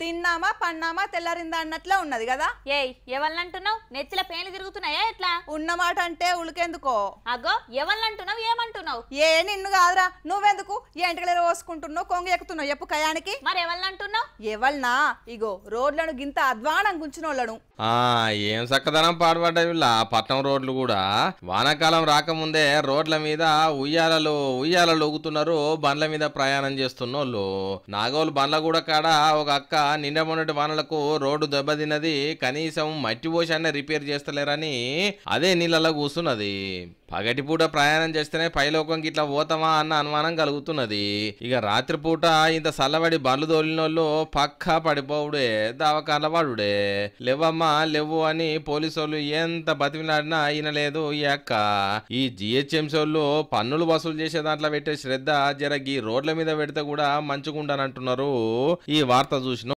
తిన్నామా పన్నామా తెల్లారిందా అన్నట్లే ఉన్నది కదా. ఏయ్ ఎవరినంటున్నావు? నెత్తిల పేర్లు తిరుగుతున్నాయా ఎట్లా? ఉన్నమాట అంటే ఉలికెందుకో. అగో ఎవరినంటున్నావు? ఏమంటున్నావు? ఏ నిన్ను కాదురా, నువ్వెందుకు ఎంటకలేరు పోసుకుంటున్నావు, కొంగ ఎక్కుతున్నావు చెప్పు కయానికి. మరి ఎవరినంటున్నావు? ఎవల్నా ఇగో రోడ్లను గింత అధ్వానం గుంచినోళ్ళను. ఏం చక్కదనం పాడుపడ్డా పట్నం రోడ్లు కూడా. వానాకాలం రాకముందే రోడ్ల మీద ఉయ్యాలలు ఊగుతున్నారు, బండ్ల మీద ప్రయాణం చేస్తున్నోళ్ళు. నాగోలు బండ్ల కూడా కాడ ఒక అక్క నిండా మొన్నటి వానలకు రోడ్డు దెబ్బతిన్నది, కనీసం మట్టి పోషాన్ని రిపేర్ చేస్తలేరని అదే నీళ్ళలో కూస్తున్నది. పగటిపూట ప్రయాణం చేస్తేనే పైలోకం గిట్లా పోతామా అన్న అనుమానం కలుగుతున్నది. ఇక రాత్రిపూట ఇంత చల్లబడి బండ్లు తోలినోళ్ళు పక్కా పడిపోవుడే, దావకాల పడుడే. లేవమ్మా లేవు అని పోలీసోళ్ళు ఎంత బతిమిలాడినా అయినలేదు ఈ అక్క. ఈ జిహెచ్ఎంసీ వాళ్ళు పన్నులు వసూలు చేసే దాంట్లో పెట్టే శ్రద్ధ జరగి రోడ్ల మీద పెడితే కూడా మంచుకుంటానంటున్నారు ఈ వార్త చూసిన.